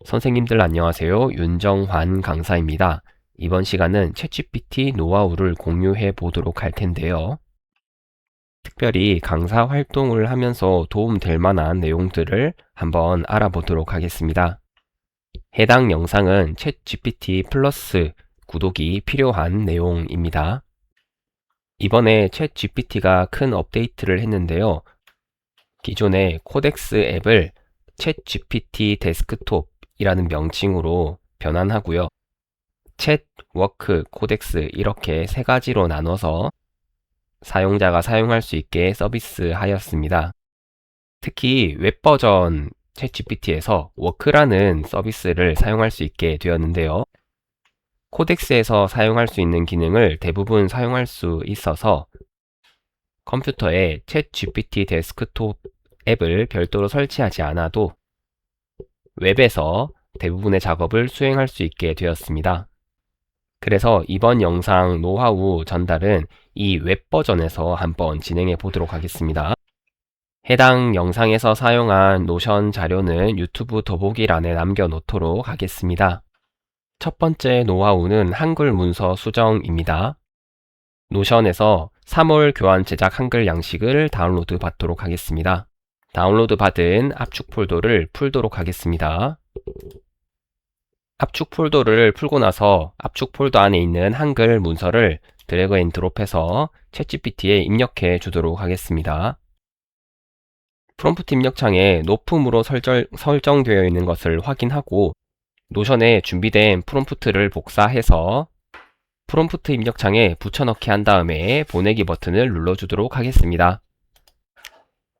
선생님들 안녕하세요. 윤정환 강사입니다. 이번 시간은 챗GPT 노하우를 공유해 보도록 할 텐데요. 특별히 강사 활동을 하면서 도움될 만한 내용들을 한번 알아보도록 하겠습니다. 해당 영상은 챗GPT 플러스 구독이 필요한 내용입니다. 이번에 챗GPT가 큰 업데이트를 했는데요. 기존의 코덱스 앱을 챗GPT 데스크톱 이라는 명칭으로 변환하고요. 챗, 워크, 코덱스 이렇게 세 가지로 나눠서 사용자가 사용할 수 있게 서비스하였습니다. 특히 웹 버전 챗GPT에서 워크라는 서비스를 사용할 수 있게 되었는데요. 코덱스에서 사용할 수 있는 기능을 대부분 사용할 수 있어서 컴퓨터에 챗GPT 데스크톱 앱을 별도로 설치하지 않아도 웹에서 대부분의 작업을 수행할 수 있게 되었습니다. 그래서 이번 영상 노하우 전달은 이 웹 버전에서 한번 진행해 보도록 하겠습니다. 해당 영상에서 사용한 노션 자료는 유튜브 더보기란에 남겨놓도록 하겠습니다. 첫 번째 노하우는 한글 문서 수정입니다. 노션에서 3월 교환 제작 한글 양식을 다운로드 받도록 하겠습니다. 다운로드 받은 압축 폴더를 풀도록 하겠습니다. 압축 폴더를 풀고 나서 압축 폴더 안에 있는 한글 문서를 드래그 앤 드롭해서 챗GPT에 입력해 주도록 하겠습니다. 프롬프트 입력창에 높음으로 설정되어 있는 것을 확인하고 노션에 준비된 프롬프트를 복사해서 프롬프트 입력창에 붙여넣기 한 다음에 보내기 버튼을 눌러주도록 하겠습니다.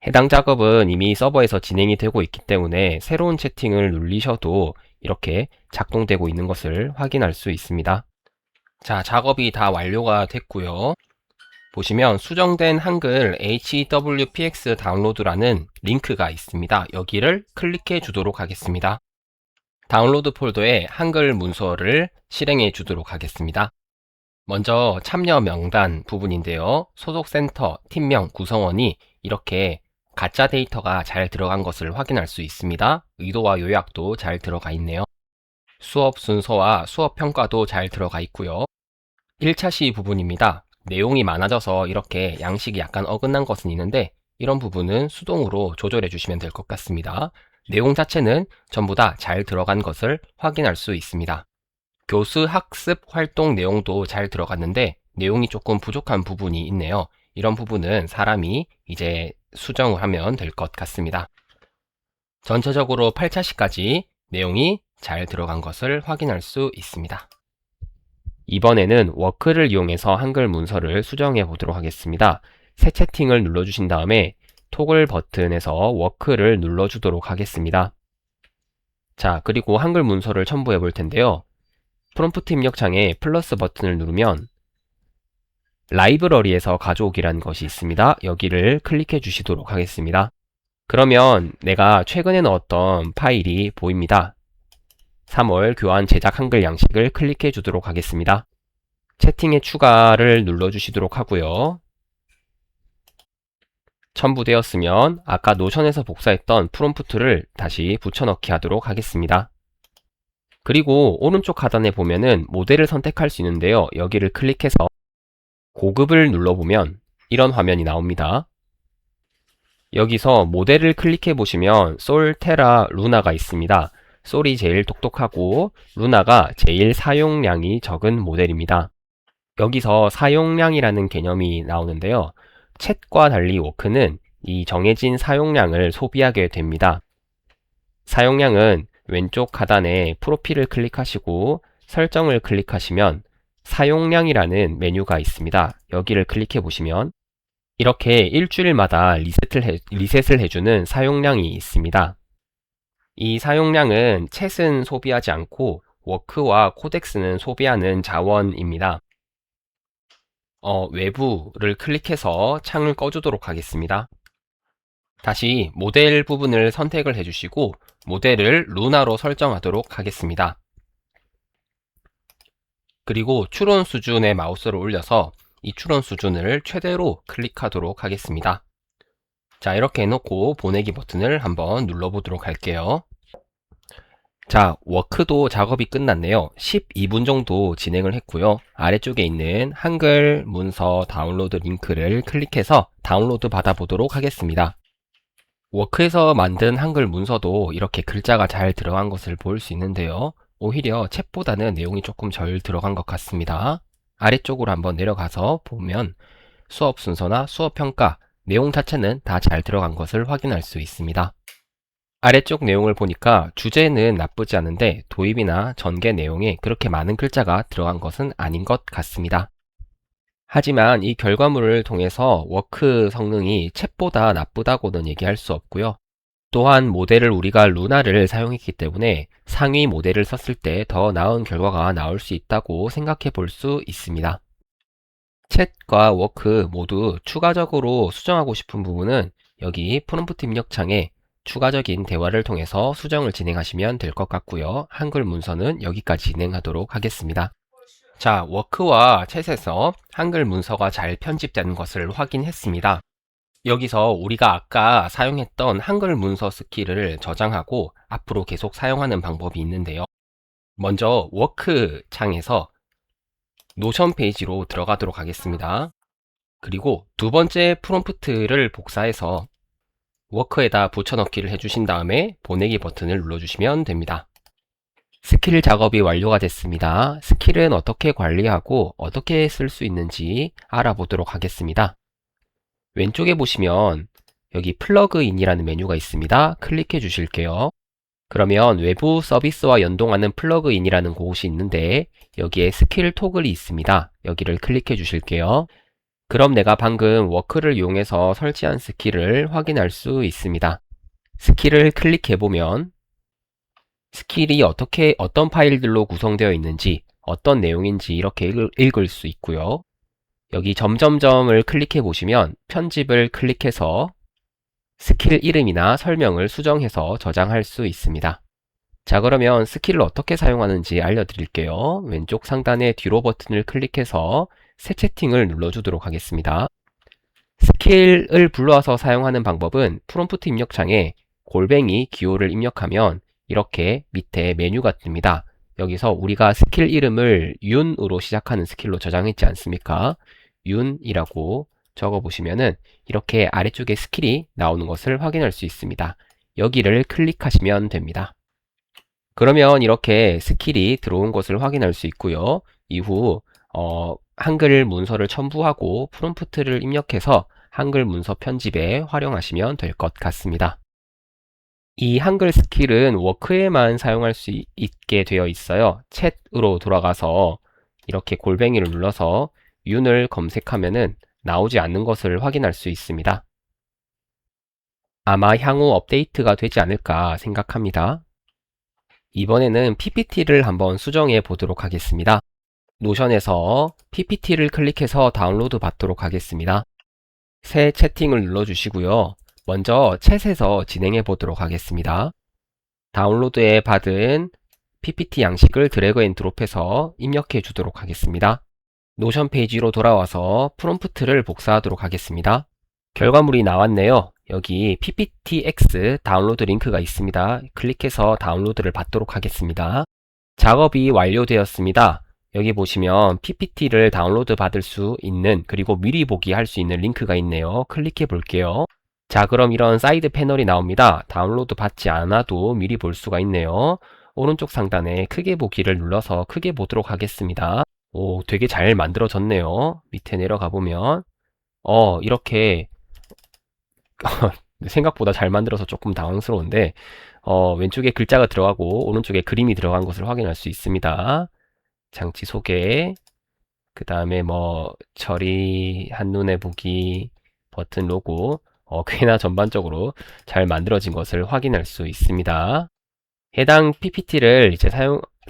해당 작업은 이미 서버에서 진행이 되고 있기 때문에 새로운 채팅을 누르셔도 이렇게 작동되고 있는 것을 확인할 수 있습니다. 자, 작업이 다 완료가 됐고요. 보시면 수정된 한글 HWPX 다운로드라는 링크가 있습니다. 여기를 클릭해 주도록 하겠습니다. 다운로드 폴더에 한글 문서를 실행해 주도록 하겠습니다. 먼저 참여 명단 부분인데요. 소속 센터, 팀명, 구성원이 이렇게 가짜 데이터가 잘 들어간 것을 확인할 수 있습니다. 의도와 요약도 잘 들어가 있네요. 수업 순서와 수업 평가도 잘 들어가 있고요. 1차 시 부분입니다. 내용이 많아져서 이렇게 양식이 약간 어긋난 것은 있는데 이런 부분은 수동으로 조절해 주시면 될 것 같습니다. 내용 자체는 전부 다 잘 들어간 것을 확인할 수 있습니다. 교수 학습 활동 내용도 잘 들어갔는데 내용이 조금 부족한 부분이 있네요. 이런 부분은 사람이 이제 수정을 하면 될 것 같습니다. 전체적으로 8차 시까지 내용이 잘 들어간 것을 확인할 수 있습니다. 이번에는 워크를 이용해서 한글 문서를 수정해 보도록 하겠습니다. 새 채팅을 눌러주신 다음에 토글 버튼에서 워크를 눌러주도록 하겠습니다. 자, 그리고 한글 문서를 첨부해 볼 텐데요. 프롬프트 입력창에 플러스 버튼을 누르면 라이브러리에서 가져오기라는 것이 있습니다. 여기를 클릭해 주시도록 하겠습니다. 그러면 내가 최근에 넣었던 파일이 보입니다. 3월 교환 제작 한글 양식을 클릭해 주도록 하겠습니다. 채팅의 추가를 눌러 주시도록 하고요. 첨부되었으면 아까 노션에서 복사했던 프롬프트를 다시 붙여넣기 하도록 하겠습니다. 그리고 오른쪽 하단에 보면은 모델을 선택할 수 있는데요. 여기를 클릭해서 고급을 눌러보면 이런 화면이 나옵니다. 여기서 모델을 클릭해 보시면 솔, 테라, 루나가 있습니다. 솔이 제일 똑똑하고 루나가 제일 사용량이 적은 모델입니다. 여기서 사용량이라는 개념이 나오는데요. 챗과 달리 워크는 이 정해진 사용량을 소비하게 됩니다. 사용량은 왼쪽 하단에 프로필을 클릭하시고 설정을 클릭하시면 사용량이라는 메뉴가 있습니다. 여기를 클릭해 보시면 이렇게 일주일마다 리셋을 해주는 사용량이 있습니다. 이 사용량은 챗은 소비하지 않고 워크와 코덱스는 소비하는 자원입니다. 외부를 클릭해서 창을 꺼주도록 하겠습니다. 다시 모델 부분을 선택을 해주시고 모델을 루나로 설정하도록 하겠습니다. 그리고 추론 수준의 마우스를 올려서 이 추론 수준을 최대로 클릭하도록 하겠습니다. 자, 이렇게 해놓고 보내기 버튼을 한번 눌러보도록 할게요. 자, 워크도 작업이 끝났네요. 12분 정도 진행을 했고요. 아래쪽에 있는 한글 문서 다운로드 링크를 클릭해서 다운로드 받아보도록 하겠습니다. 워크에서 만든 한글 문서도 이렇게 글자가 잘 들어간 것을 볼 수 있는데요. 오히려 챗보다는 내용이 조금 덜 들어간 것 같습니다. 아래쪽으로 한번 내려가서 보면 수업 순서나 수업 평가, 내용 자체는 다 잘 들어간 것을 확인할 수 있습니다. 아래쪽 내용을 보니까 주제는 나쁘지 않은데 도입이나 전개 내용에 그렇게 많은 글자가 들어간 것은 아닌 것 같습니다. 하지만 이 결과물을 통해서 워크 성능이 챗보다 나쁘다고는 얘기할 수 없고요. 또한 모델을 우리가 루나를 사용했기 때문에 상위 모델을 썼을 때 더 나은 결과가 나올 수 있다고 생각해 볼 수 있습니다. 챗과 워크 모두 추가적으로 수정하고 싶은 부분은 여기 프롬프트 입력창에 추가적인 대화를 통해서 수정을 진행하시면 될 것 같고요. 한글 문서는 여기까지 진행하도록 하겠습니다. 자, 워크와 챗에서 한글 문서가 잘 편집되는 것을 확인했습니다. 여기서 우리가 아까 사용했던 한글 문서 스킬을 저장하고 앞으로 계속 사용하는 방법이 있는데요. 먼저 워크 창에서 노션 페이지로 들어가도록 하겠습니다. 그리고 두 번째 프롬프트를 복사해서 워크에다 붙여넣기를 해주신 다음에 보내기 버튼을 눌러주시면 됩니다. 스킬 작업이 완료가 됐습니다. 스킬은 어떻게 관리하고 어떻게 쓸 수 있는지 알아보도록 하겠습니다. 왼쪽에 보시면 여기 플러그인이라는 메뉴가 있습니다. 클릭해 주실게요. 그러면 외부 서비스와 연동하는 플러그인이라는 곳이 있는데 여기에 스킬 토글이 있습니다. 여기를 클릭해 주실게요. 그럼 내가 방금 워크를 이용해서 설치한 스킬을 확인할 수 있습니다. 스킬을 클릭해보면 스킬이 어떤 파일들로 구성되어 있는지 어떤 내용인지 이렇게 읽을 수 있고요. 여기 점점점을 클릭해 보시면 편집을 클릭해서 스킬 이름이나 설명을 수정해서 저장할 수 있습니다. 자, 그러면 스킬을 어떻게 사용하는지 알려드릴게요. 왼쪽 상단의 뒤로 버튼을 클릭해서 새 채팅을 눌러주도록 하겠습니다. 스킬을 불러와서 사용하는 방법은 프롬프트 입력창에 골뱅이 기호를 입력하면 이렇게 밑에 메뉴가 뜹니다. 여기서 우리가 스킬 이름을 윤으로 시작하는 스킬로 저장했지 않습니까? 윤이라고 적어보시면은 이렇게 아래쪽에 스킬이 나오는 것을 확인할 수 있습니다. 여기를 클릭하시면 됩니다. 그러면 이렇게 스킬이 들어온 것을 확인할 수 있고요. 이후 한글 문서를 첨부하고 프롬프트를 입력해서 한글 문서 편집에 활용하시면 될 것 같습니다. 이 한글 스킬은 워크에만 사용할 수 있게 되어 있어요. 챗으로 돌아가서 이렇게 골뱅이를 눌러서 윤을 검색하면은 나오지 않는 것을 확인할 수 있습니다. 아마 향후 업데이트가 되지 않을까 생각합니다. 이번에는 PPT를 한번 수정해 보도록 하겠습니다. 노션에서 PPT를 클릭해서 다운로드 받도록 하겠습니다. 새 채팅을 눌러주시고요. 먼저 챗에서 진행해 보도록 하겠습니다. 다운로드에 받은 PPT 양식을 드래그 앤 드롭해서 입력해 주도록 하겠습니다. 노션 페이지로 돌아와서 프롬프트를 복사하도록 하겠습니다. 결과물이 나왔네요. 여기 PPTX 다운로드 링크가 있습니다. 클릭해서 다운로드를 받도록 하겠습니다. 작업이 완료되었습니다. 여기 보시면 PPT를 다운로드 받을 수 있는 그리고 미리 보기 할 수 있는 링크가 있네요. 클릭해 볼게요. 자, 그럼 이런 사이드 패널이 나옵니다. 다운로드 받지 않아도 미리 볼 수가 있네요. 오른쪽 상단에 크게 보기를 눌러서 크게 보도록 하겠습니다. 오, 되게 잘 만들어졌네요. 밑에 내려가 보면 이렇게 생각보다 잘 만들어서 조금 당황스러운데 왼쪽에 글자가 들어가고 오른쪽에 그림이 들어간 것을 확인할 수 있습니다. 장치 소개, 그 다음에 처리, 한눈에 보기, 버튼 로고, 꽤나 전반적으로 잘 만들어진 것을 확인할 수 있습니다. 해당 PPT를 이제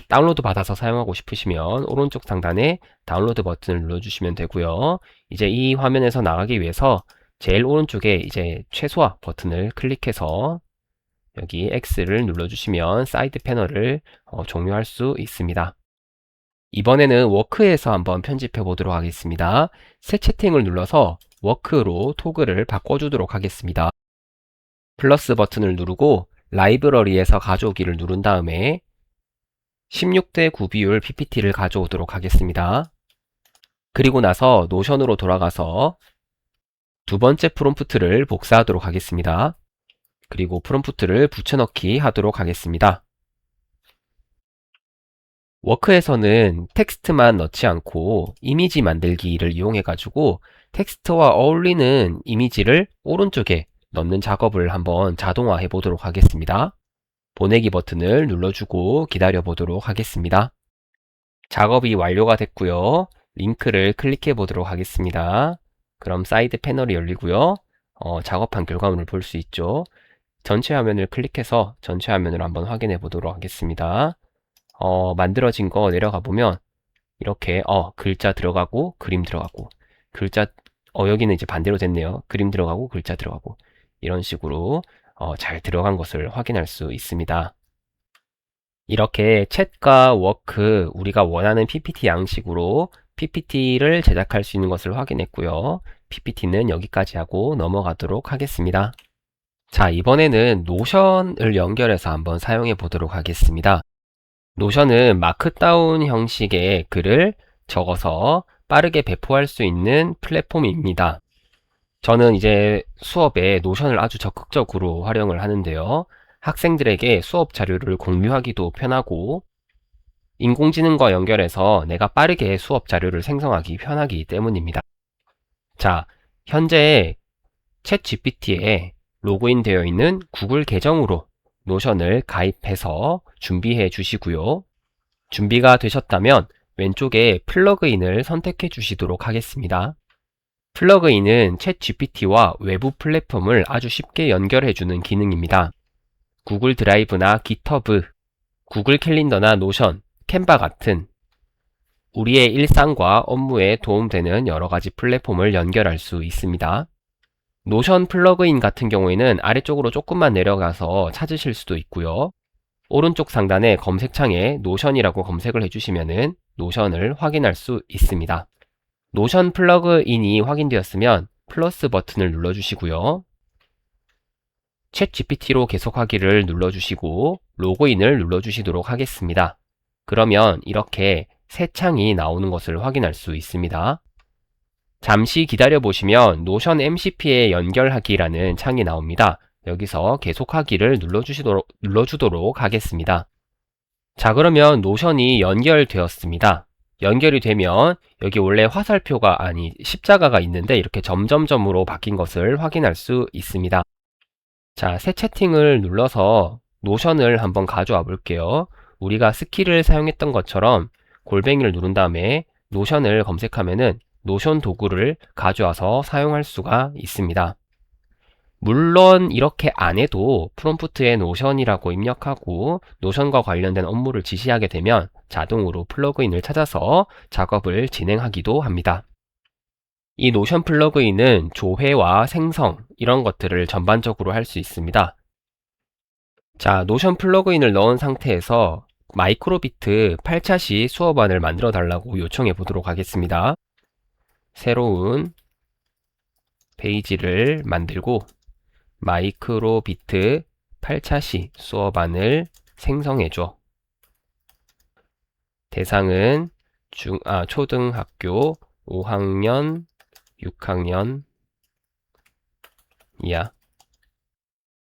다운로드 받아서 사용하고 싶으시면 오른쪽 상단에 다운로드 버튼을 눌러주시면 되고요. 이제 이 화면에서 나가기 위해서 제일 오른쪽에 이제 최소화 버튼을 클릭해서 여기 X를 눌러주시면 사이드 패널을 종료할 수 있습니다. 이번에는 워크에서 한번 편집해 보도록 하겠습니다. 새 채팅을 눌러서 워크로 토글을 바꿔주도록 하겠습니다. 플러스 버튼을 누르고 라이브러리에서 가져오기를 누른 다음에 16대 9 비율 PPT를 가져오도록 하겠습니다. 그리고 나서 노션으로 돌아가서 두 번째 프롬프트를 복사하도록 하겠습니다. 그리고 프롬프트를 붙여넣기 하도록 하겠습니다. 워크에서는 텍스트만 넣지 않고 이미지 만들기를 이용해 가지고 텍스트와 어울리는 이미지를 오른쪽에 넣는 작업을 한번 자동화해 보도록 하겠습니다. 보내기 버튼을 눌러주고 기다려 보도록 하겠습니다. 작업이 완료가 됐고요. 링크를 클릭해 보도록 하겠습니다. 그럼 사이드 패널이 열리고요. 작업한 결과물을 볼 수 있죠. 전체 화면을 클릭해서 전체 화면을 한번 확인해 보도록 하겠습니다. 만들어진 거 내려가 보면 이렇게 글자 들어가고 그림 들어가고 여기는 이제 반대로 됐네요. 그림 들어가고 글자 들어가고 이런 식으로 잘 들어간 것을 확인할 수 있습니다. 이렇게 챗과 워크 우리가 원하는 PPT 양식으로 PPT를 제작할 수 있는 것을 확인했고요. PPT는 여기까지 하고 넘어가도록 하겠습니다. 자, 이번에는 노션을 연결해서 한번 사용해 보도록 하겠습니다. 노션은 마크다운 형식의 글을 적어서 빠르게 배포할 수 있는 플랫폼입니다. 저는 이제 수업에 노션을 아주 적극적으로 활용을 하는데요. 학생들에게 수업 자료를 공유하기도 편하고 인공지능과 연결해서 내가 빠르게 수업 자료를 생성하기 편하기 때문입니다. 자, 현재 챗 GPT에 로그인 되어 있는 구글 계정으로 노션을 가입해서 준비해 주시고요. 준비가 되셨다면 왼쪽에 플러그인을 선택해 주시도록 하겠습니다. 플러그인은 챗 GPT와 외부 플랫폼을 아주 쉽게 연결해 주는 기능입니다. 구글 드라이브나 깃허브, 구글 캘린더나 노션, 캔바 같은 우리의 일상과 업무에 도움되는 여러가지 플랫폼을 연결할 수 있습니다. 노션 플러그인 같은 경우에는 아래쪽으로 조금만 내려가서 찾으실 수도 있고요. 오른쪽 상단에 검색창에 노션이라고 검색을 해주시면 노션을 확인할 수 있습니다. 노션 플러그인이 확인되었으면 플러스 버튼을 눌러주시고요. 챗 GPT로 계속하기를 눌러주시고 로그인을 눌러주시도록 하겠습니다. 그러면 이렇게 새 창이 나오는 것을 확인할 수 있습니다. 잠시 기다려 보시면 노션 MCP에 연결하기라는 창이 나옵니다. 여기서 계속하기를 눌러주도록 하겠습니다. 자, 그러면 노션이 연결되었습니다. 연결이 되면 여기 원래 화살표가 아니 십자가가 있는데 이렇게 점점점으로 바뀐 것을 확인할 수 있습니다. 자, 새 채팅을 눌러서 노션을 한번 가져와 볼게요. 우리가 스킬을 사용했던 것처럼 골뱅이를 누른 다음에 노션을 검색하면은 노션 도구를 가져와서 사용할 수가 있습니다. 물론 이렇게 안 해도 프롬프트에 노션이라고 입력하고 노션과 관련된 업무를 지시하게 되면 자동으로 플러그인을 찾아서 작업을 진행하기도 합니다. 이 노션 플러그인은 조회와 생성 이런 것들을 전반적으로 할 수 있습니다. 자, 노션 플러그인을 넣은 상태에서 마이크로비트 8차시 수업안을 만들어 달라고 요청해 보도록 하겠습니다. 새로운 페이지를 만들고 마이크로비트 8차시 수업안을 생성해줘. 대상은 초등학교 5학년, 6학년 이야.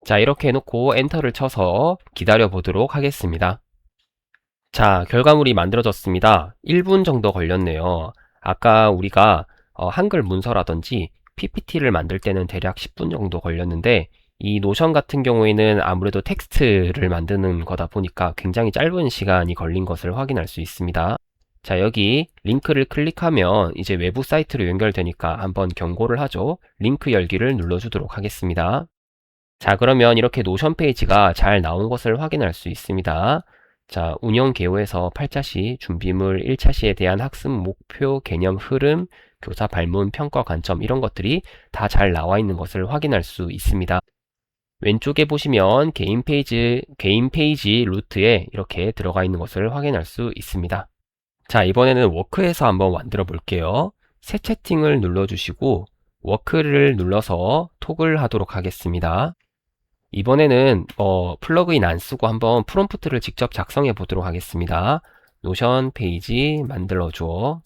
자, 이렇게 해놓고 엔터를 쳐서 기다려 보도록 하겠습니다. 자, 결과물이 만들어졌습니다. 1분 정도 걸렸네요. 아까 우리가 한글 문서라든지 PPT를 만들 때는 대략 10분 정도 걸렸는데 이 노션 같은 경우에는 아무래도 텍스트를 만드는 거다 보니까 굉장히 짧은 시간이 걸린 것을 확인할 수 있습니다. 자, 여기 링크를 클릭하면 이제 외부 사이트로 연결되니까 한번 경고를 하죠. 링크 열기를 눌러주도록 하겠습니다. 자, 그러면 이렇게 노션 페이지가 잘 나온 것을 확인할 수 있습니다. 자, 운영 개요에서 8차시, 준비물 1차시에 대한 학습 목표, 개념, 흐름, 교사 발문, 평가 관점 이런 것들이 다 잘 나와 있는 것을 확인할 수 있습니다. 왼쪽에 보시면 개인 페이지 루트에 이렇게 들어가 있는 것을 확인할 수 있습니다. 자, 이번에는 워크에서 한번 만들어 볼게요. 새 채팅을 눌러주시고 워크를 눌러서 톡을 하도록 하겠습니다. 이번에는 플러그인 안 쓰고 한번 프롬프트를 직접 작성해 보도록 하겠습니다. 노션 페이지 만들어줘.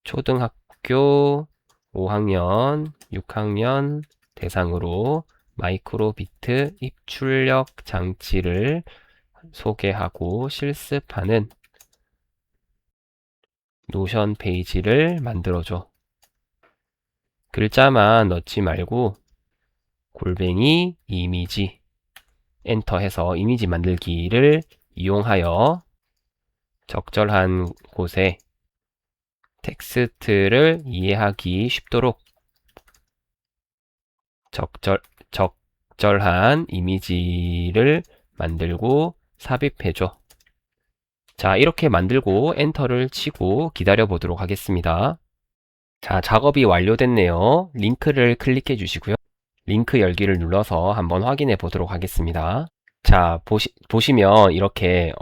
초등학교 5학년, 6학년 대상으로 마이크로비트 입출력 장치를 소개하고 실습하는 노션 페이지를 만들어줘. 글자만 넣지 말고 골뱅이 이미지 엔터 해서 이미지 만들기를 이용하여 적절한 곳에 텍스트를 이해하기 쉽도록 적절한 이미지를 만들고 삽입해줘. 자, 이렇게 만들고 엔터를 치고 기다려 보도록 하겠습니다. 자, 작업이 완료됐네요. 링크를 클릭해 주시고요. 링크 열기를 눌러서 한번 확인해 보도록 하겠습니다. 자, 보시면 이렇게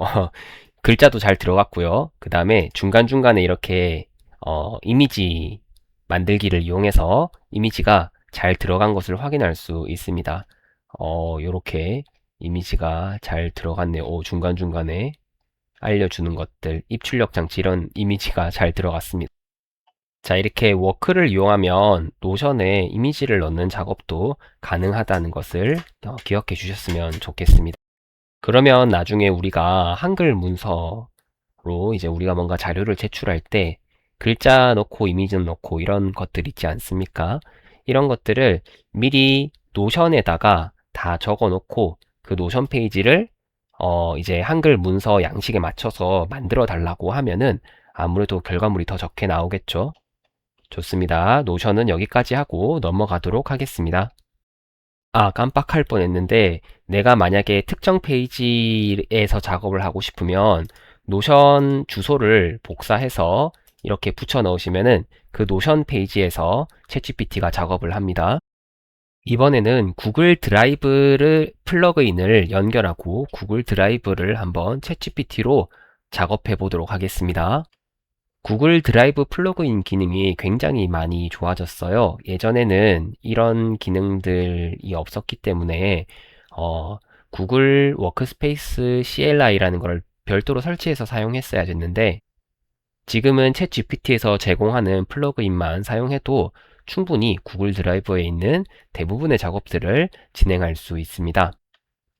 글자도 잘 들어갔고요. 그 다음에 중간중간에 이렇게 이미지 만들기를 이용해서 이미지가 잘 들어간 것을 확인할 수 있습니다. 요렇게 이미지가 잘 들어갔네요. 중간중간에 알려주는 것들, 입출력 장치 이런 이미지가 잘 들어갔습니다. 자, 이렇게 워크를 이용하면 노션에 이미지를 넣는 작업도 가능하다는 것을 기억해 주셨으면 좋겠습니다. 그러면 나중에 우리가 한글 문서로 이제 우리가 뭔가 자료를 제출할 때 글자 넣고 이미지 넣고 이런 것들 있지 않습니까? 이런 것들을 미리 노션에다가 다 적어 놓고 그 노션 페이지를 이제 한글 문서 양식에 맞춰서 만들어 달라고 하면은 아무래도 결과물이 더 적게 나오겠죠. 좋습니다. 노션은 여기까지 하고 넘어가도록 하겠습니다. 아, 깜빡할 뻔했는데 내가 만약에 특정 페이지에서 작업을 하고 싶으면 노션 주소를 복사해서 이렇게 붙여 넣으시면은 그 노션 페이지에서 챗GPT가 작업을 합니다. 이번에는 구글 드라이브를 플러그인을 연결하고 구글 드라이브를 한번 챗GPT로 작업해 보도록 하겠습니다. 구글 드라이브 플러그인 기능이 굉장히 많이 좋아졌어요. 예전에는 이런 기능들이 없었기 때문에 구글 워크스페이스 CLI라는 걸 별도로 설치해서 사용했어야 됐는데 지금은 챗 GPT에서 제공하는 플러그인만 사용해도 충분히 구글 드라이브에 있는 대부분의 작업들을 진행할 수 있습니다.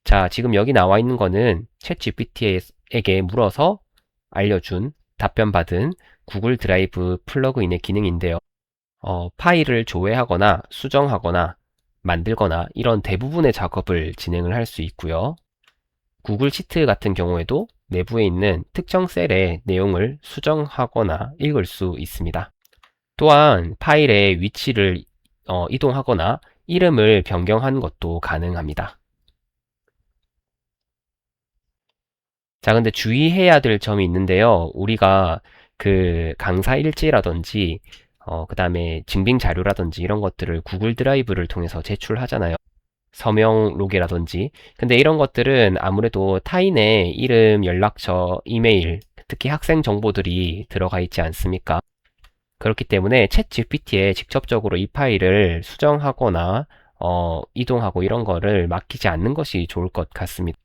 자, 지금 여기 나와 있는 거는 챗 GPT에게 물어서 알려준 답변 받은 구글 드라이브 플러그인의 기능인데요. 파일을 조회하거나 수정하거나 만들거나 이런 대부분의 작업을 진행을 할 수 있고요. 구글 시트 같은 경우에도 내부에 있는 특정 셀의 내용을 수정하거나 읽을 수 있습니다. 또한 파일의 위치를 이동하거나 이름을 변경하는 것도 가능합니다. 자, 근데 주의해야 될 점이 있는데요. 우리가 그 강사 일지라든지 그 다음에 증빙 자료라든지 이런 것들을 구글 드라이브를 통해서 제출하잖아요. 서명 로그라든지. 근데 이런 것들은 아무래도 타인의 이름, 연락처, 이메일, 특히 학생 정보들이 들어가 있지 않습니까? 그렇기 때문에 챗 GPT에 직접적으로 이 파일을 수정하거나 이동하고 이런 거를 맡기지 않는 것이 좋을 것 같습니다.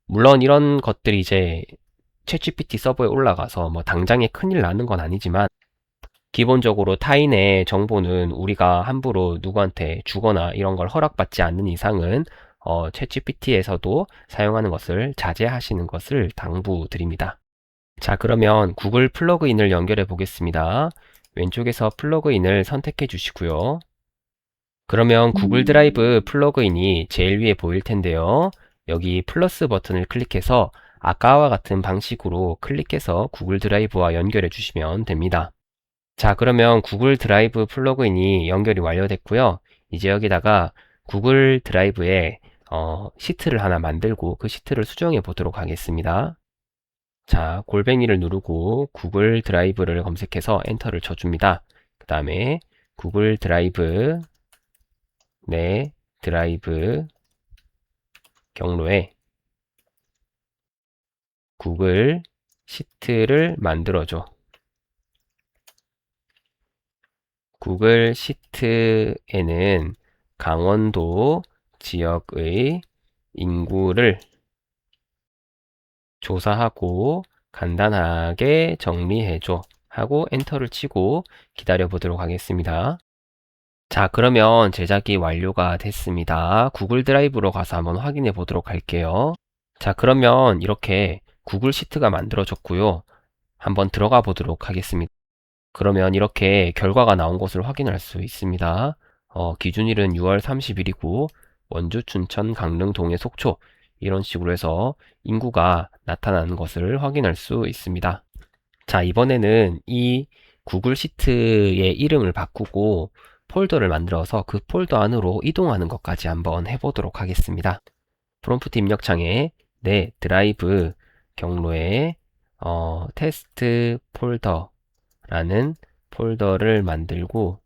물론 이런 것들이 이제 챗GPT 서버에 올라가서 뭐 당장에 큰일 나는 건 아니지만 기본적으로 타인의 정보는 우리가 함부로 누구한테 주거나 이런 걸 허락받지 않는 이상은 챗GPT에서도 사용하는 것을 자제하시는 것을 당부드립니다. 자, 그러면 구글 플러그인을 연결해 보겠습니다. 왼쪽에서 플러그인을 선택해 주시고요. 그러면 구글 드라이브 플러그인이 제일 위에 보일 텐데요. 여기 플러스 버튼을 클릭해서 아까와 같은 방식으로 클릭해서 구글 드라이브와 연결해 주시면 됩니다. 자, 그러면 구글 드라이브 플러그인이 연결이 완료됐고요. 이제 여기다가 구글 드라이브에 시트를 하나 만들고 그 시트를 수정해 보도록 하겠습니다. 자, 골뱅이를 누르고 구글 드라이브를 검색해서 엔터를 쳐줍니다. 그 다음에 구글 드라이브 내 드라이브 경로에 구글 시트를 만들어줘. 구글 시트에는 강원도 지역의 인구를 조사하고 간단하게 정리해줘 하고 엔터를 치고 기다려 보도록 하겠습니다. 자, 그러면 제작이 완료가 됐습니다. 구글 드라이브로 가서 한번 확인해 보도록 할게요. 자, 그러면 이렇게 구글 시트가 만들어졌고요. 한번 들어가 보도록 하겠습니다. 그러면 이렇게 결과가 나온 것을 확인할 수 있습니다. 기준일은 6월 30일이고 원주, 춘천, 강릉, 동해, 속초 이런 식으로 해서 인구가 나타나는 것을 확인할 수 있습니다. 자, 이번에는 이 구글 시트의 이름을 바꾸고 폴더를 만들어서 그 폴더 안으로 이동하는 것까지 한번 해보도록 하겠습니다. 프롬프트 입력창에 내 드라이브 경로에 테스트 폴더라는 폴더를 만들고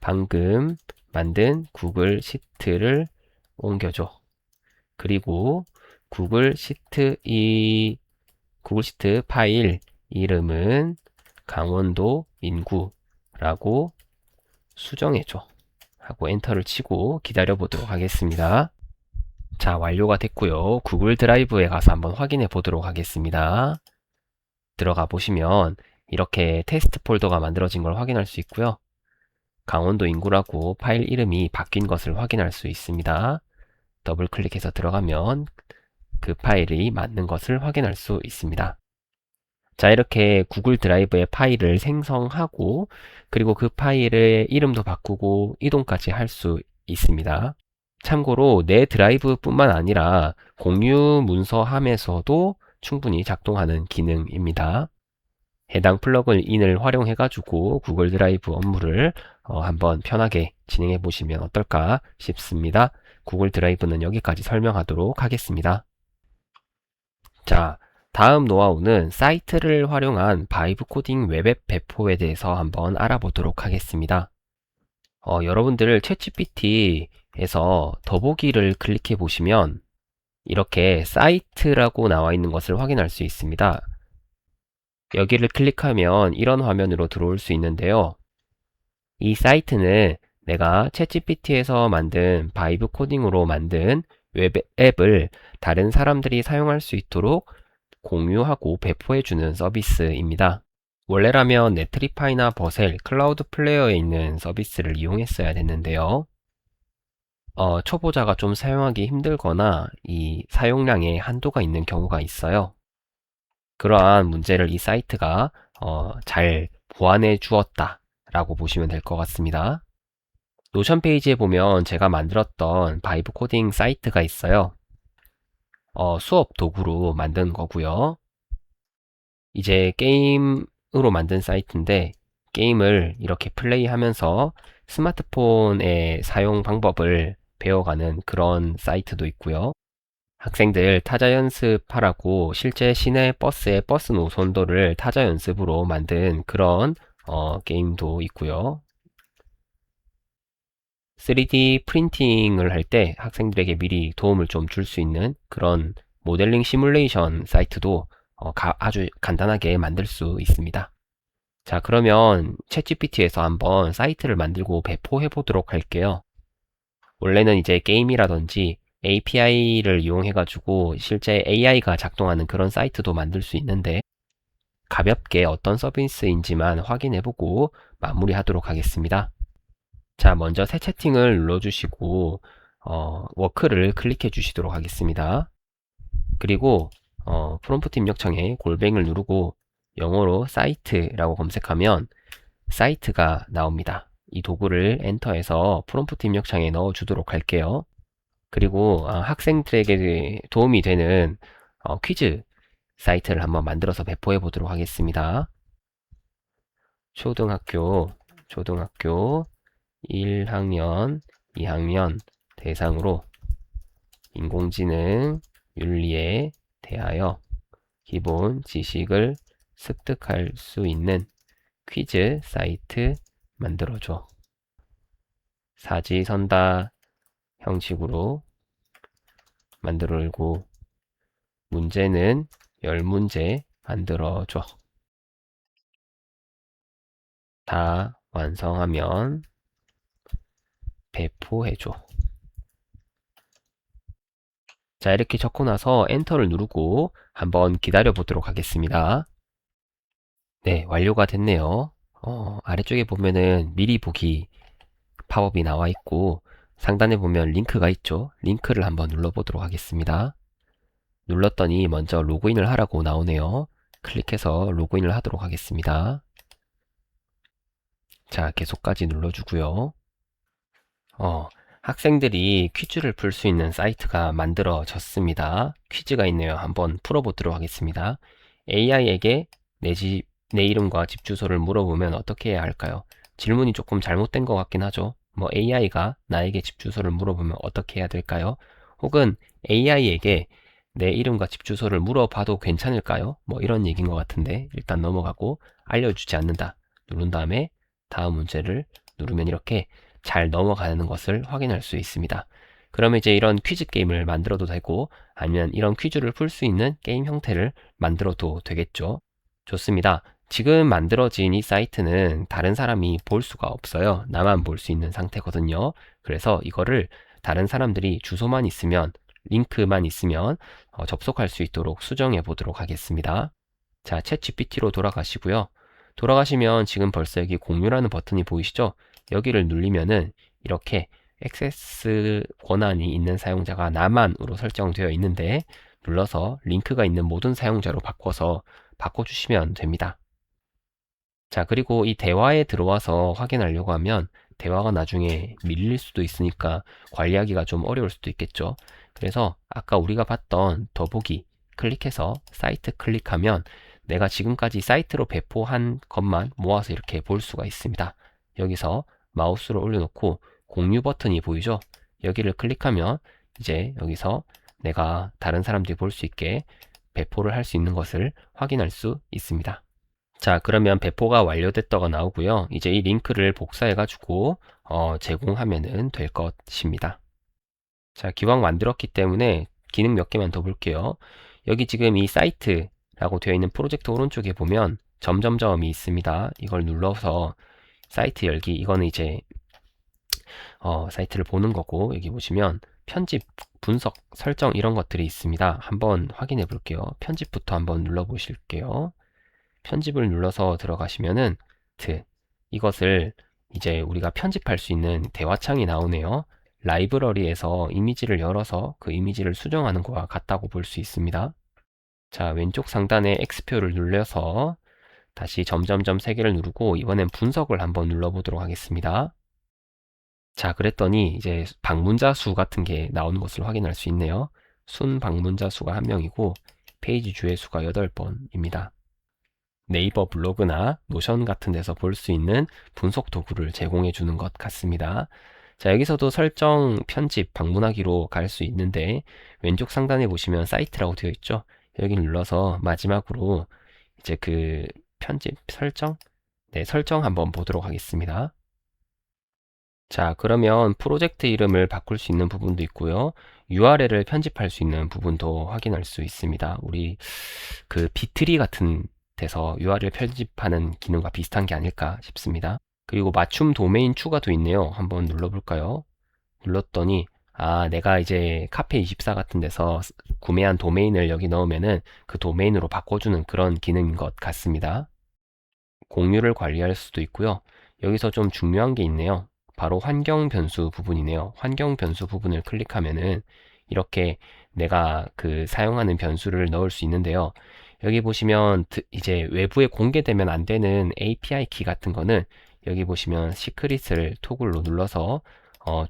방금 만든 구글 시트를 옮겨줘. 그리고 구글 시트 파일 이름은 강원도 인구라고 수정해줘 하고 엔터를 치고 기다려 보도록 하겠습니다. 자, 완료가 됐고요. 구글 드라이브에 가서 한번 확인해 보도록 하겠습니다. 들어가 보시면 이렇게 테스트 폴더가 만들어진 걸 확인할 수 있고요. 강원도 인구라고 파일 이름이 바뀐 것을 확인할 수 있습니다. 더블 클릭해서 들어가면 그 파일이 맞는 것을 확인할 수 있습니다. 자, 이렇게 구글 드라이브에 파일을 생성하고 그리고 그 파일의 이름도 바꾸고 이동까지 할 수 있습니다. 참고로 내 드라이브 뿐만 아니라 공유 문서함에서도 충분히 작동하는 기능입니다. 해당 플러그인을 활용해 가지고 구글 드라이브 업무를 한번 편하게 진행해 보시면 어떨까 싶습니다. 구글 드라이브는 여기까지 설명하도록 하겠습니다. 자, 다음 노하우는 사이트를 활용한 바이브 코딩 웹앱 배포에 대해서 한번 알아보도록 하겠습니다. 여러분들 챗GPT에서 더보기를 클릭해 보시면 이렇게 사이트라고 나와 있는 것을 확인할 수 있습니다. 여기를 클릭하면 이런 화면으로 들어올 수 있는데요. 이 사이트는 내가 챗GPT에서 만든 바이브 코딩으로 만든 웹앱을 다른 사람들이 사용할 수 있도록 공유하고 배포해주는 서비스입니다. 원래라면 네트리파이나 버셀, 클라우드 플레이어에 있는 서비스를 이용했어야 됐는데요. 초보자가 좀 사용하기 힘들거나 이 사용량에 한도가 있는 경우가 있어요. 그러한 문제를 이 사이트가 잘 보완해 주었다 라고 보시면 될 것 같습니다. 노션 페이지에 보면 제가 만들었던 바이브 코딩 사이트가 있어요. 수업 도구로 만든 거고요. 이제 게임으로 만든 사이트인데 게임을 이렇게 플레이하면서 스마트폰의 사용 방법을 배워가는 그런 사이트도 있고요. 학생들 타자 연습하라고 실제 시내 버스의 버스 노선도를 타자 연습으로 만든 그런 게임도 있고요. 3D 프린팅을 할 때 학생들에게 미리 도움을 좀 줄 수 있는 그런 모델링 시뮬레이션 사이트도 아주 간단하게 만들 수 있습니다. 자, 그러면 챗GPT에서 한번 사이트를 만들고 배포해 보도록 할게요. 원래는 이제 게임이라든지 API를 이용해 가지고 실제 AI가 작동하는 그런 사이트도 만들 수 있는데 가볍게 어떤 서비스인지만 확인해 보고 마무리하도록 하겠습니다. 자, 먼저 새 채팅을 눌러주시고 워크를 클릭해 주시도록 하겠습니다. 그리고 프롬프트 입력창에 골뱅이를 누르고 영어로 사이트라고 검색하면 사이트가 나옵니다. 이 도구를 엔터해서 프롬프트 입력창에 넣어 주도록 할게요. 그리고 학생들에게 도움이 되는 퀴즈 사이트를 한번 만들어서 배포해 보도록 하겠습니다. 초등학교 1학년, 2학년 대상으로 인공지능 윤리에 대하여 기본 지식을 습득할 수 있는 퀴즈 사이트 만들어줘. 사지선다 형식으로 만들고 문제는 10문제 만들어줘. 다 완성하면 배포해줘. 자, 이렇게 적고 나서 엔터를 누르고 한번 기다려 보도록 하겠습니다. 네, 완료가 됐네요. 아래쪽에 보면은 미리 보기 팝업이 나와 있고 상단에 보면 링크가 있죠. 링크를 한번 눌러보도록 하겠습니다. 눌렀더니 먼저 로그인을 하라고 나오네요. 클릭해서 로그인을 하도록 하겠습니다. 자, 계속까지 눌러주고요. 학생들이 퀴즈를 풀 수 있는 사이트가 만들어졌습니다. 퀴즈가 있네요. 한번 풀어보도록 하겠습니다. AI에게 내 이름과 집 주소를 물어보면 어떻게 해야 할까요? 질문이 조금 잘못된 것 같긴 하죠. 뭐 AI가 나에게 집 주소를 물어보면 어떻게 해야 될까요? 혹은 AI에게 내 이름과 집 주소를 물어봐도 괜찮을까요? 뭐 이런 얘기인 것 같은데 일단 넘어가고 알려주지 않는다. 누른 다음에 다음 문제를 누르면 이렇게 잘 넘어가는 것을 확인할 수 있습니다. 그러면 이제 이런 퀴즈 게임을 만들어도 되고 아니면 이런 퀴즈를 풀 수 있는 게임 형태를 만들어도 되겠죠. 좋습니다. 지금 만들어진 이 사이트는 다른 사람이 볼 수가 없어요. 나만 볼 수 있는 상태거든요. 그래서 이거를 다른 사람들이 주소만 있으면 링크만 있으면 접속할 수 있도록 수정해 보도록 하겠습니다. 자, 챗 GPT로 돌아가시고요. 돌아가시면 지금 벌써 여기 공유라는 버튼이 보이시죠? 여기를 눌리면은 이렇게 액세스 권한이 있는 사용자가 나만으로 설정되어 있는데 눌러서 링크가 있는 모든 사용자로 바꿔주시면 됩니다. 자, 그리고 이 대화에 들어와서 확인하려고 하면 대화가 나중에 밀릴 수도 있으니까 관리하기가 좀 어려울 수도 있겠죠. 그래서 아까 우리가 봤던 더보기 클릭해서 사이트 클릭하면 내가 지금까지 사이트로 배포한 것만 모아서 이렇게 볼 수가 있습니다. 여기서 마우스를 올려놓고 공유 버튼이 보이죠? 여기를 클릭하면 이제 여기서 내가 다른 사람들이 볼 수 있게 배포를 할 수 있는 것을 확인할 수 있습니다. 자, 그러면 배포가 완료됐다가 나오고요. 이제 이 링크를 복사해가지고 제공하면 될 것입니다. 자, 기왕 만들었기 때문에 기능 몇 개만 더 볼게요. 여기 지금 이 사이트라고 되어 있는 프로젝트 오른쪽에 보면 점점점이 있습니다. 이걸 눌러서 사이트 열기, 이거는 이제 사이트를 보는 거고, 여기 보시면 편집, 분석, 설정 이런 것들이 있습니다. 한번 확인해 볼게요. 편집부터 한번 눌러 보실게요. 편집을 눌러서 들어가시면은 이것을 이제 우리가 편집할 수 있는 대화창이 나오네요. 라이브러리에서 이미지를 열어서 그 이미지를 수정하는 것과 같다고 볼 수 있습니다. 자, 왼쪽 상단에 X표를 눌러서 다시 점점점 3개를 누르고 이번엔 분석을 한번 눌러보도록 하겠습니다. 자, 그랬더니 이제 방문자 수 같은 게 나오는 것을 확인할 수 있네요. 순 방문자 수가 1명이고 페이지 주의 수가 8번입니다. 네이버 블로그나 노션 같은 데서 볼 수 있는 분석 도구를 제공해 주는 것 같습니다. 자, 여기서도 설정, 편집, 방문하기로 갈 수 있는데 왼쪽 상단에 보시면 사이트라고 되어 있죠. 여기 눌러서 마지막으로 이제 그 편집, 설정? 네, 설정 한번 보도록 하겠습니다. 자, 그러면 프로젝트 이름을 바꿀 수 있는 부분도 있고요. URL을 편집할 수 있는 부분도 확인할 수 있습니다. 우리 그 비트리 같은 데서 URL 편집하는 기능과 비슷한 게 아닐까 싶습니다. 그리고 맞춤 도메인 추가도 있네요. 한번 눌러볼까요? 눌렀더니 내가 이제 카페24 같은 데서 구매한 도메인을 여기 넣으면은 그 도메인으로 바꿔주는 그런 기능인 것 같습니다. 공유를 관리할 수도 있고요. 여기서 좀 중요한 게 있네요. 바로 환경 변수 부분이네요. 환경 변수 부분을 클릭하면은 이렇게 내가 그 사용하는 변수를 넣을 수 있는데요. 여기 보시면 이제 외부에 공개되면 안 되는 API 키 같은 거는 여기 보시면 시크릿을 토글로 눌러서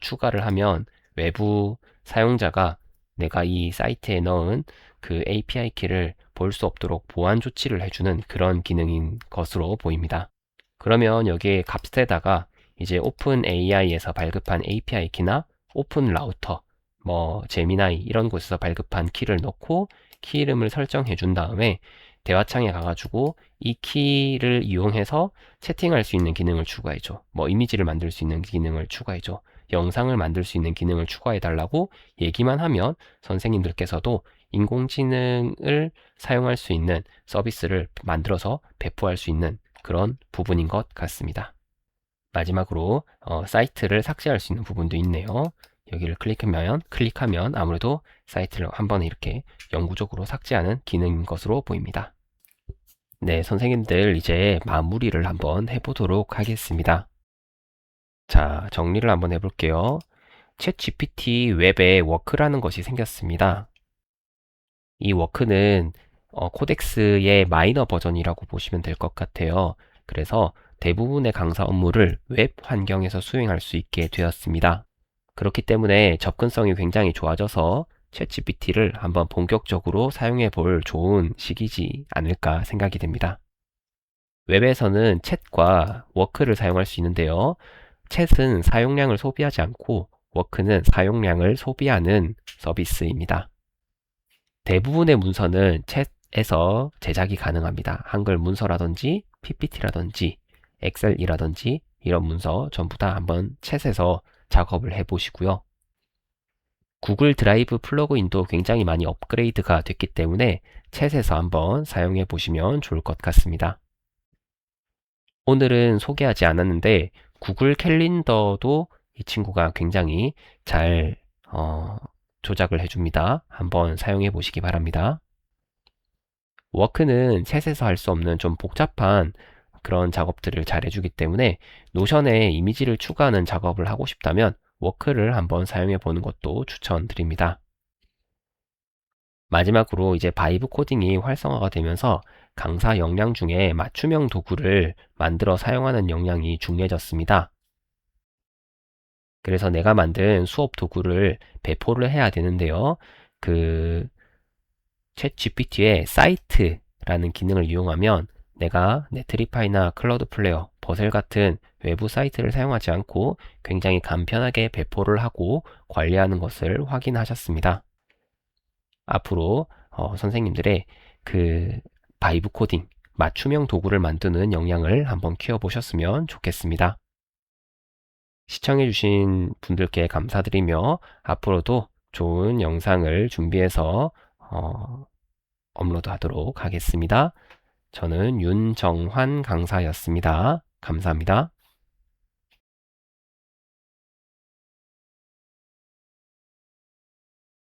추가를 하면 외부 사용자가 내가 이 사이트에 넣은 그 API 키를 볼 수 없도록 보안 조치를 해주는 그런 기능인 것으로 보입니다. 그러면 여기에 값에다가 이제 오픈 AI에서 발급한 API 키나 오픈 라우터, 뭐 제미나이 이런 곳에서 발급한 키를 넣고 키 이름을 설정해 준 다음에 대화창에 가가지고 이 키를 이용해서 채팅할 수 있는 기능을 추가해줘. 뭐 이미지를 만들 수 있는 기능을 추가해줘. 영상을 만들 수 있는 기능을 추가해 달라고 얘기만 하면 선생님들께서도 인공지능을 사용할 수 있는 서비스를 만들어서 배포할 수 있는 그런 부분인 것 같습니다. 마지막으로 사이트를 삭제할 수 있는 부분도 있네요. 여기를 클릭하면 아무래도 사이트를 한 번에 이렇게 영구적으로 삭제하는 기능인 것으로 보입니다. 네, 선생님들 이제 마무리를 한번 해보도록 하겠습니다. 자, 정리를 한번 해볼게요. 챗GPT 웹에 워크라는 것이 생겼습니다. 이 워크는 코덱스의 마이너 버전이라고 보시면 될 것 같아요. 그래서 대부분의 강사 업무를 웹 환경에서 수행할 수 있게 되었습니다. 그렇기 때문에 접근성이 굉장히 좋아져서 챗GPT를 한번 본격적으로 사용해 볼 좋은 시기지 않을까 생각이 됩니다. 웹에서는 챗과 워크를 사용할 수 있는데요. 챗은 사용량을 소비하지 않고 워크는 사용량을 소비하는 서비스입니다. 대부분의 문서는 챗에서 제작이 가능합니다. 한글 문서라든지 PPT라든지 엑셀이라든지 이런 문서 전부 다 한번 챗에서 작업을 해 보시고요. 구글 드라이브 플러그인도 굉장히 많이 업그레이드가 됐기 때문에 챗에서 한번 사용해 보시면 좋을 것 같습니다. 오늘은 소개하지 않았는데 구글 캘린더도 이 친구가 굉장히 잘 조작을 해줍니다. 한번 사용해 보시기 바랍니다. 워크는 챗에서 할 수 없는 좀 복잡한 그런 작업들을 잘 해주기 때문에 노션에 이미지를 추가하는 작업을 하고 싶다면 워크를 한번 사용해 보는 것도 추천드립니다. 마지막으로 이제 바이브 코딩이 활성화가 되면서 강사 역량 중에 맞춤형 도구를 만들어 사용하는 역량이 중요해졌습니다. 그래서 내가 만든 수업 도구를 배포를 해야 되는데요. 챗 GPT의 사이트라는 기능을 이용하면 내가 네트리파이나 클라우드 플레이어, 버셀 같은 외부 사이트를 사용하지 않고 굉장히 간편하게 배포를 하고 관리하는 것을 확인하셨습니다. 앞으로 선생님들의 바이브 코딩, 맞춤형 도구를 만드는 역량을 한번 키워보셨으면 좋겠습니다. 시청해주신 분들께 감사드리며 앞으로도 좋은 영상을 준비해서 업로드 하도록 하겠습니다. 저는 윤정환 강사였습니다. 감사합니다.